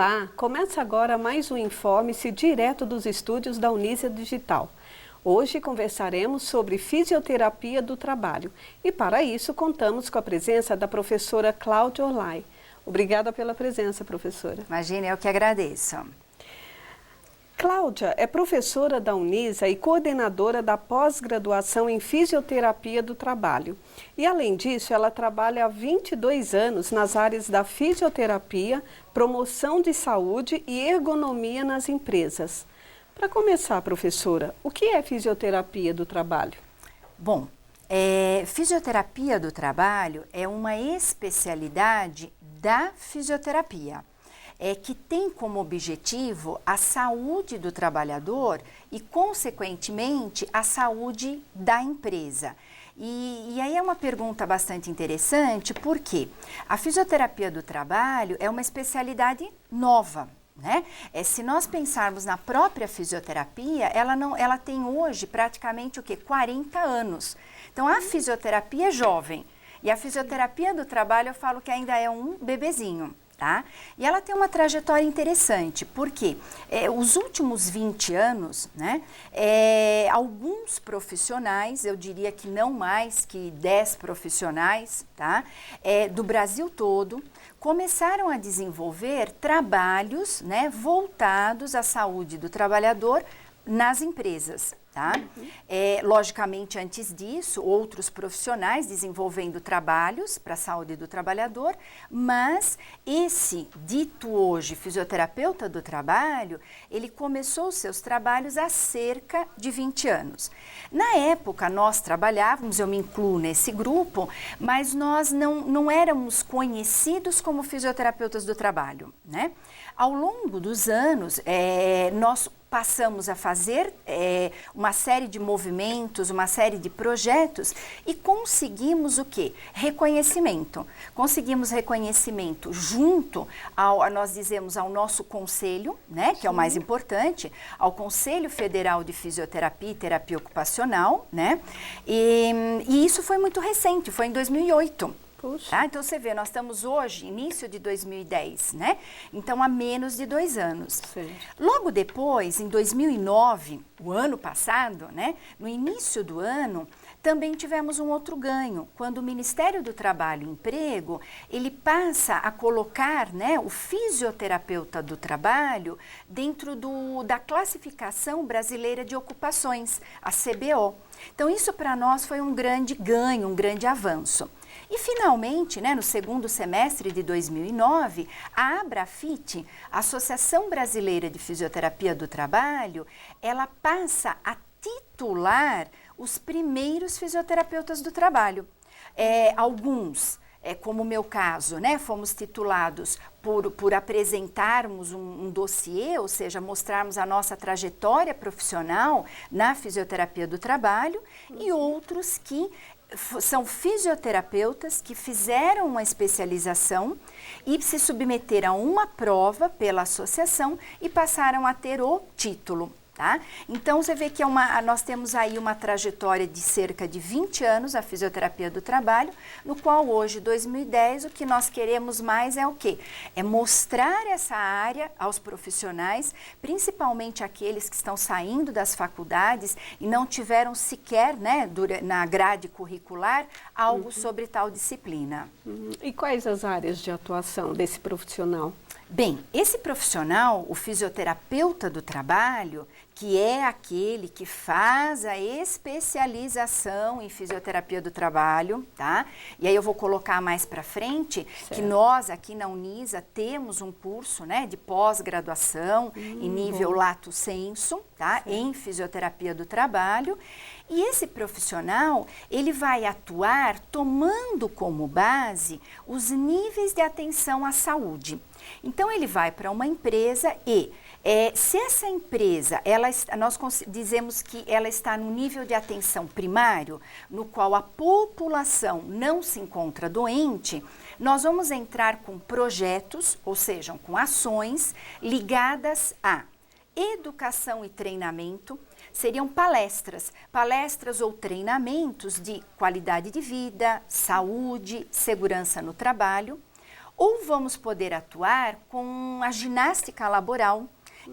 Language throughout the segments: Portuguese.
Olá, começa agora mais um Informe-se direto dos estúdios da Unísia Digital. Hoje conversaremos sobre fisioterapia do trabalho e para isso contamos com a presença da professora Cláudia Olay. Obrigada pela presença, professora. Imagina, eu que agradeço. Cláudia é professora da Unisa e coordenadora da pós-graduação em fisioterapia do trabalho. E além disso, ela trabalha há 22 anos nas áreas da fisioterapia, promoção de saúde e ergonomia nas empresas. Para começar, professora, o que é fisioterapia do trabalho? Bom, fisioterapia do trabalho é uma especialidade da fisioterapia. Que tem como objetivo a saúde do trabalhador e, consequentemente, a saúde da empresa. E aí é uma pergunta bastante interessante, porque a fisioterapia do trabalho é uma especialidade nova, né? Se nós pensarmos na própria fisioterapia, ela tem hoje praticamente o quê? 40 anos. Então, a fisioterapia é jovem e a fisioterapia do trabalho eu falo que ainda é um bebezinho. Tá? E ela tem uma trajetória interessante, porque os últimos 20 anos, né, alguns profissionais, eu diria que não mais que 10 profissionais, tá, do Brasil todo, começaram a desenvolver trabalhos, né, voltados à saúde do trabalhador nas empresas. Tá? Logicamente, antes disso, outros profissionais desenvolvendo trabalhos para a saúde do trabalhador, mas esse dito hoje fisioterapeuta do trabalho, ele começou os seus trabalhos há cerca de 20 anos. Na época, nós trabalhávamos, eu me incluo nesse grupo, mas nós não éramos conhecidos como fisioterapeutas do trabalho, né? Ao longo dos anos, nós passamos a fazer uma série de movimentos, uma série de projetos e conseguimos o quê? Reconhecimento. Conseguimos reconhecimento junto nós dizemos, ao nosso conselho, né, que é o mais importante, ao Conselho Federal de Fisioterapia e Terapia Ocupacional, né? E isso foi muito recente, foi em 2008. Tá? Então você vê, nós estamos hoje, início de 2010, né? Então há menos de 2 anos. Sim. Logo depois, em 2009, o ano passado, né? No início do ano, também tivemos um outro ganho, quando o Ministério do Trabalho e Emprego, ele passa a colocar, né, o fisioterapeuta do trabalho dentro da classificação brasileira de ocupações, a CBO. Então isso para nós foi um grande ganho, um grande avanço. E finalmente, né, no segundo semestre de 2009, a Abrafit, Associação Brasileira de Fisioterapia do Trabalho, ela passa a titular os primeiros fisioterapeutas do trabalho. Alguns, como o meu caso, né, fomos titulados por apresentarmos um dossiê, ou seja, mostrarmos a nossa trajetória profissional na fisioterapia do trabalho, e outros que são fisioterapeutas que fizeram uma especialização e se submeteram a uma prova pela associação e passaram a ter o título. Tá? Então, você vê que nós temos aí uma trajetória de cerca de 20 anos a fisioterapia do trabalho, no qual hoje, 2010, o que nós queremos mais é o quê? É mostrar essa área aos profissionais, principalmente aqueles que estão saindo das faculdades e não tiveram sequer, né, na grade curricular, algo sobre tal disciplina. E quais as áreas de atuação desse profissional? Bem, esse profissional, o fisioterapeuta do trabalho, que é aquele que faz a especialização em fisioterapia do trabalho, tá? E aí eu vou colocar mais para frente, que nós aqui na Unisa temos um curso, né, de pós-graduação em nível lato sensu, tá? Em fisioterapia do trabalho. E esse profissional, ele vai atuar tomando como base os níveis de atenção à saúde. Então, ele vai para uma empresa e, se essa empresa, nós dizemos que ela está no nível de atenção primário, no qual a população não se encontra doente, nós vamos entrar com projetos, ou seja, com ações ligadas a educação e treinamento, seriam palestras ou treinamentos de qualidade de vida, saúde, segurança no trabalho. Ou vamos poder atuar com a ginástica laboral,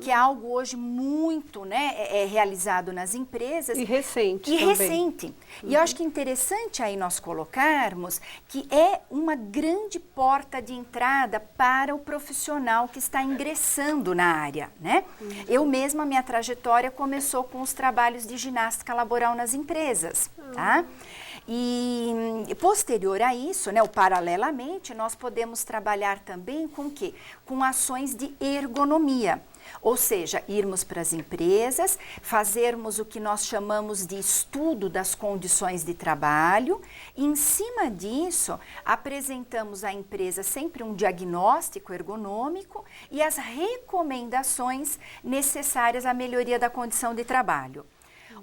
que é algo hoje muito, né, realizado nas empresas. E recente E também. recente. E eu acho que é interessante aí nós colocarmos que é uma grande porta de entrada para o profissional que está ingressando na área, né? Eu mesma, minha trajetória começou com os trabalhos de ginástica laboral nas empresas, tá? E posterior a isso, né, ou paralelamente, nós podemos trabalhar também com o quê? Com ações de ergonomia. Ou seja, irmos para as empresas, fazermos o que nós chamamos de estudo das condições de trabalho, e em cima disso, apresentamos à empresa sempre um diagnóstico ergonômico e as recomendações necessárias à melhoria da condição de trabalho.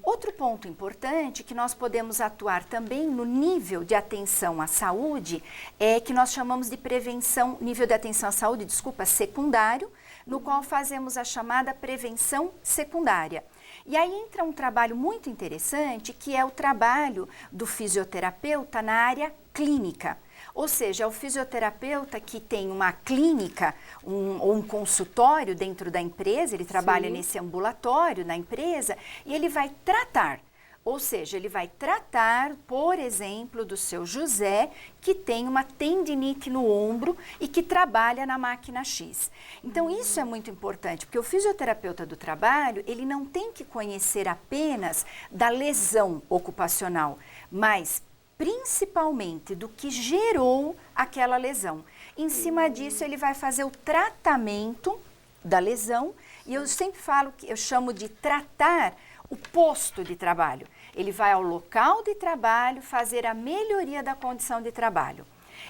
Outro ponto importante que nós podemos atuar também no nível de atenção à saúde é que nós chamamos de prevenção, nível de atenção à saúde, secundário, no qual fazemos a chamada prevenção secundária. E aí entra um trabalho muito interessante, que é o trabalho do fisioterapeuta na área clínica. Ou seja, é o fisioterapeuta que tem uma clínica ou um consultório dentro da empresa, ele trabalha nesse ambulatório na empresa e ele vai tratar. Ou seja, ele vai tratar, por exemplo, do seu José, que tem uma tendinite no ombro e que trabalha na máquina X. Então, isso é muito importante, porque o fisioterapeuta do trabalho, ele não tem que conhecer apenas da lesão ocupacional, mas principalmente do que gerou aquela lesão. Em cima disso, ele vai fazer o tratamento da lesão, e eu sempre falo que eu chamo de tratar o posto de trabalho. Ele vai ao local de trabalho fazer a melhoria da condição de trabalho.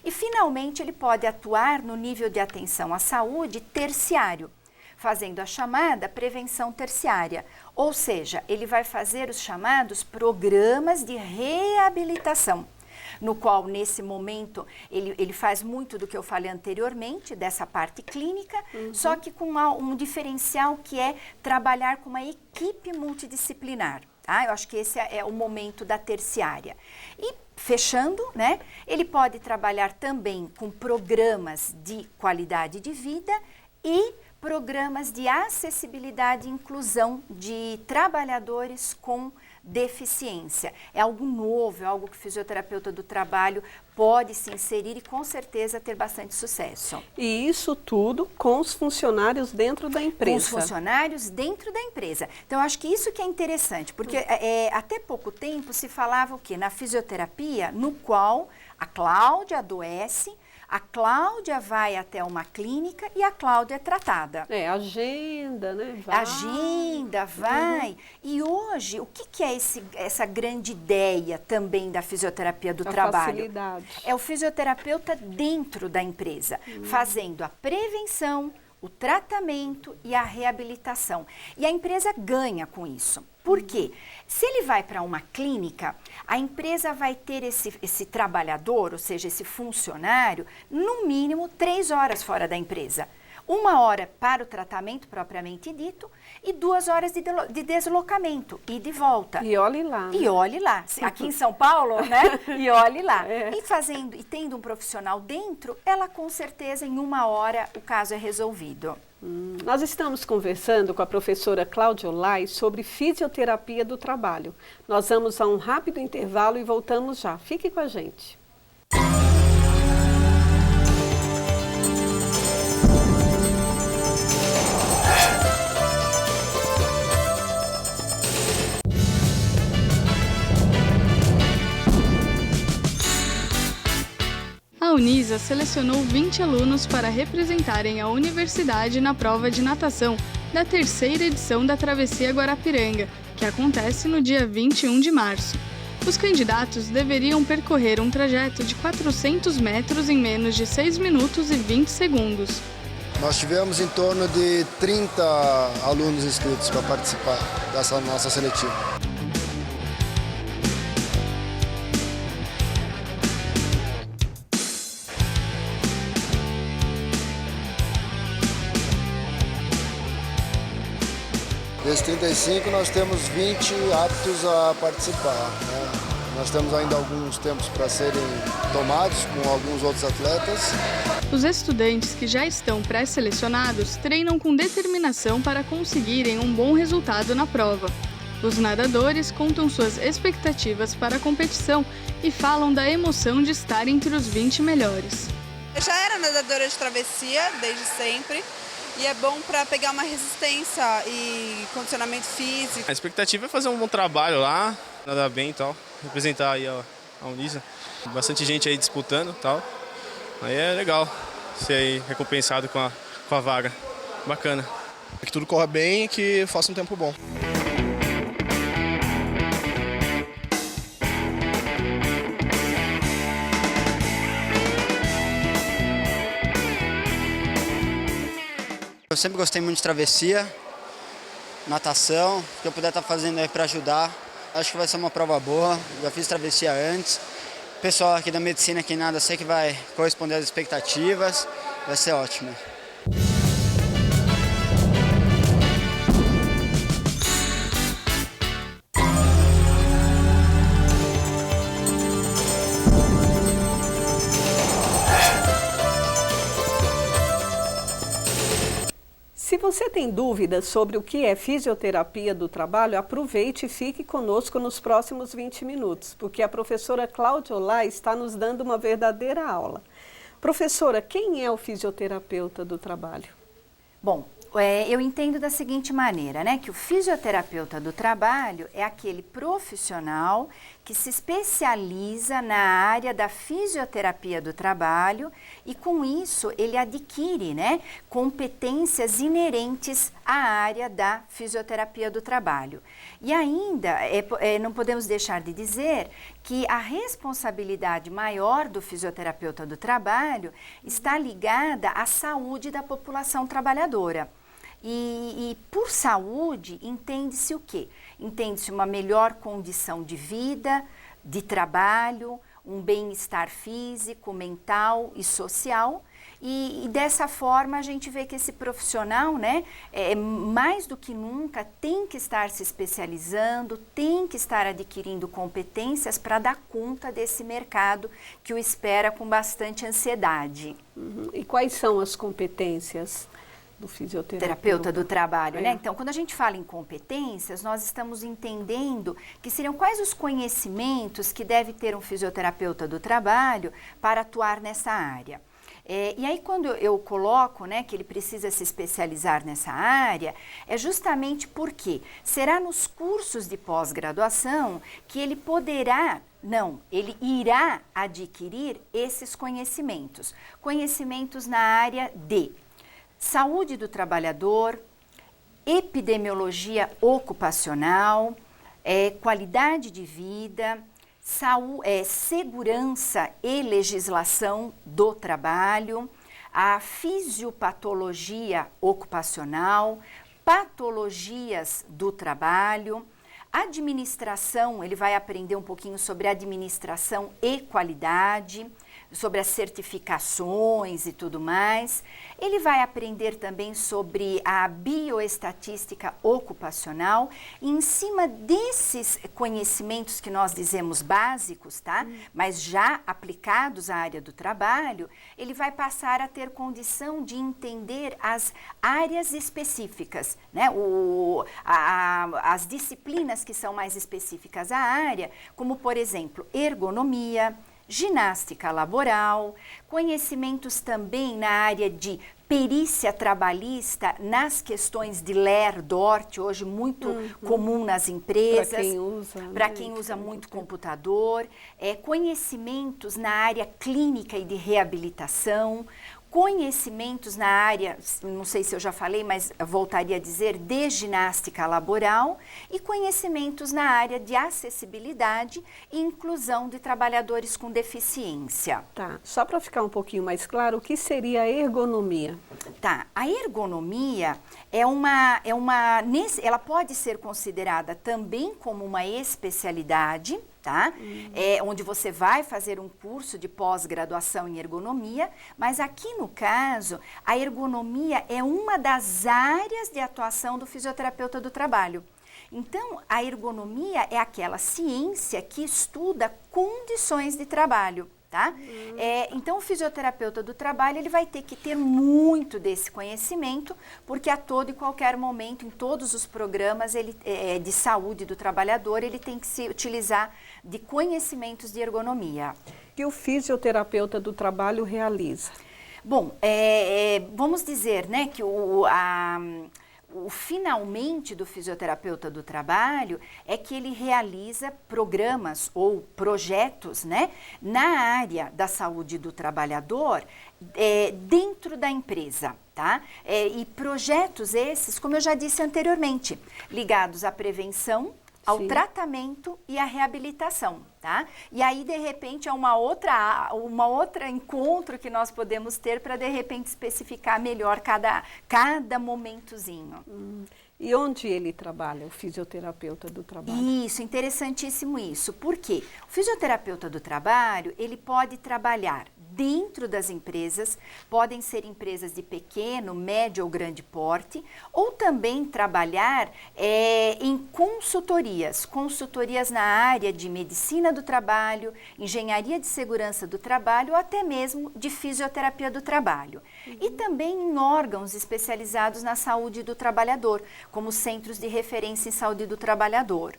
E, finalmente, ele pode atuar no nível de atenção à saúde terciário, fazendo a chamada prevenção terciária. Ou seja, ele vai fazer os chamados programas de reabilitação, no qual, nesse momento, ele faz muito do que eu falei anteriormente, dessa parte clínica, só que com um diferencial que é trabalhar com uma equipe multidisciplinar. Tá? Eu acho que esse é o momento da terciária. E, fechando, né, ele pode trabalhar também com programas de qualidade de vida e programas de acessibilidade e inclusão de trabalhadores com deficiência. É algo novo, é algo que o fisioterapeuta do trabalho pode se inserir e com certeza ter bastante sucesso. E isso tudo com os funcionários dentro da empresa. Com os funcionários dentro da empresa. Então, eu acho que isso que é interessante, porque até pouco tempo se falava o quê? Na fisioterapia, no qual a Cláudia adoece, a Cláudia vai até uma clínica e a Cláudia é tratada. Agenda, né? Agenda, vai. E hoje, o que é essa grande ideia também da fisioterapia do trabalho? Facilidade. É o fisioterapeuta dentro da empresa, fazendo a prevenção, o tratamento e a reabilitação. E a empresa ganha com isso. Por quê? Se ele vai para uma clínica, a empresa vai ter esse trabalhador, ou seja, esse funcionário, no mínimo 3 horas fora da empresa. 1 hora para o tratamento propriamente dito e 2 horas de deslocamento e de volta. E olhe lá. E olhe lá. Aqui em São Paulo, né? E olhe lá. E tendo um profissional dentro, ela com certeza em 1 hora o caso é resolvido. Nós estamos conversando com a professora Cláudia Olay sobre fisioterapia do trabalho. Nós vamos a um rápido intervalo e voltamos já. Fique com a gente. A Unisa selecionou 20 alunos para representarem a universidade na prova de natação da 3ª edição da Travessia Guarapiranga, que acontece no dia 21 de março. Os candidatos deveriam percorrer um trajeto de 400 metros em menos de 6 minutos e 20 segundos. Nós tivemos em torno de 30 alunos inscritos para participar dessa nossa seletiva. Desses 35, nós temos 20 aptos a participar, né? Nós temos ainda alguns tempos para serem tomados com alguns outros atletas. Os estudantes que já estão pré-selecionados treinam com determinação para conseguirem um bom resultado na prova. Os nadadores contam suas expectativas para a competição e falam da emoção de estar entre os 20 melhores. Eu já era nadadora de travessia desde sempre e é bom para pegar uma resistência e condicionamento físico. A expectativa é fazer um bom trabalho lá, nadar bem e tal, representar aí a Unisa. Bastante gente aí disputando e tal. Aí é legal ser aí recompensado com a vaga. Bacana. Que tudo corra bem e que faça um tempo bom. Eu sempre gostei muito de travessia, natação, o que eu puder estar fazendo aí para ajudar. Acho que vai ser uma prova boa, já fiz travessia antes. O pessoal aqui da medicina que nada, sei que vai corresponder às expectativas, vai ser ótimo. Se você tem dúvidas sobre o que é fisioterapia do trabalho, aproveite e fique conosco nos próximos 20 minutos, porque a professora Cláudia Olá está nos dando uma verdadeira aula. Professora, quem é o fisioterapeuta do trabalho? Bom, eu entendo da seguinte maneira, né, que o fisioterapeuta do trabalho é aquele profissional que se especializa na área da fisioterapia do trabalho e com isso ele adquire, né, competências inerentes à área da fisioterapia do trabalho. E ainda, não podemos deixar de dizer que a responsabilidade maior do fisioterapeuta do trabalho está ligada à saúde da população trabalhadora. E por saúde, entende-se o quê? Entende-se uma melhor condição de vida, de trabalho, um bem-estar físico, mental e social. E dessa forma a gente vê que esse profissional, né, mais do que nunca, tem que estar se especializando, tem que estar adquirindo competências para dar conta desse mercado que o espera com bastante ansiedade. E quais são as competências do fisioterapeuta do trabalho, né? Então, quando a gente fala em competências, nós estamos entendendo que seriam quais os conhecimentos que deve ter um fisioterapeuta do trabalho para atuar nessa área. E aí, quando eu coloco, né, que ele precisa se especializar nessa área, é justamente porque será nos cursos de pós-graduação que ele ele irá adquirir esses conhecimentos. Conhecimentos na área de saúde do trabalhador, epidemiologia ocupacional, qualidade de vida, segurança e legislação do trabalho, a fisiopatologia ocupacional, patologias do trabalho, administração, ele vai aprender um pouquinho sobre administração e qualidade, sobre as certificações e tudo mais. Ele vai aprender também sobre a bioestatística ocupacional e em cima desses conhecimentos que nós dizemos básicos, tá? Mas já aplicados à área do trabalho, ele vai passar a ter condição de entender as áreas específicas, né? As disciplinas que são mais específicas à área, como por exemplo, ergonomia, ginástica laboral, conhecimentos também na área de perícia trabalhista nas questões de LER, DORT, hoje muito comum nas empresas. Para quem usa muito computador, conhecimentos na área clínica e de reabilitação, conhecimentos na área, não sei se eu já falei, mas voltaria a dizer, de ginástica laboral e conhecimentos na área de acessibilidade e inclusão de trabalhadores com deficiência. Tá, só para ficar um pouquinho mais claro, o que seria a ergonomia? Tá, a ergonomia ela pode ser considerada também como uma especialidade, tá? Onde você vai fazer um curso de pós-graduação em ergonomia, mas aqui no caso, a ergonomia é uma das áreas de atuação do fisioterapeuta do trabalho. Então, a ergonomia é aquela ciência que estuda condições de trabalho. Tá? Então, o fisioterapeuta do trabalho ele vai ter que ter muito desse conhecimento, porque a todo e qualquer momento, em todos os programas de saúde do trabalhador, ele tem que se utilizar de conhecimentos de ergonomia. Que o fisioterapeuta do trabalho realiza? Bom, vamos dizer, né, que o finalmente do fisioterapeuta do trabalho é que ele realiza programas ou projetos, né, na área da saúde do trabalhador dentro da empresa, tá? E projetos esses, como eu já disse anteriormente, ligados à prevenção, ao Sim. tratamento e à reabilitação, tá? E aí, de repente, é uma outra encontro que nós podemos ter para, de repente, especificar melhor cada momentozinho. E onde ele trabalha, o fisioterapeuta do trabalho? Isso, interessantíssimo isso. Por quê? O fisioterapeuta do trabalho, ele pode trabalhar dentro das empresas, podem ser empresas de pequeno, médio ou grande porte, ou também trabalhar em consultorias na área de medicina do trabalho, engenharia de segurança do trabalho, ou até mesmo de fisioterapia do trabalho. E também em órgãos especializados na saúde do trabalhador, como centros de referência em saúde do trabalhador.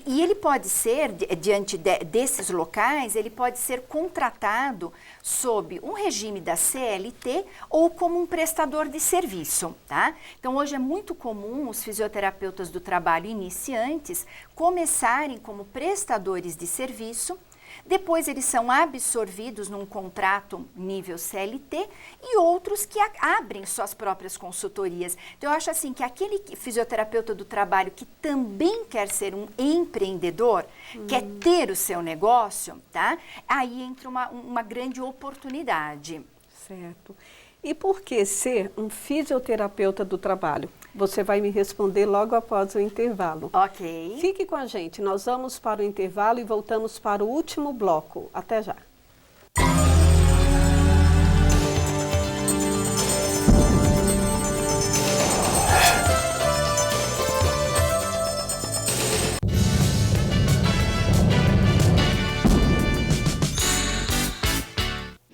E ele pode ser, diante desses locais, ele pode ser contratado sob um regime da CLT ou como um prestador de serviço, tá? Então, hoje é muito comum os fisioterapeutas do trabalho iniciantes começarem como prestadores de serviço. Depois eles são absorvidos num contrato nível CLT e outros que abrem suas próprias consultorias. Então, eu acho assim que aquele fisioterapeuta do trabalho que também quer ser um empreendedor, quer ter o seu negócio, tá? Aí entra uma grande oportunidade. Certo. E por que ser um fisioterapeuta do trabalho? Você vai me responder logo após o intervalo. Ok. Fique com a gente, nós vamos para o intervalo e voltamos para o último bloco. Até já.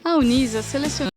A Unisa selecionou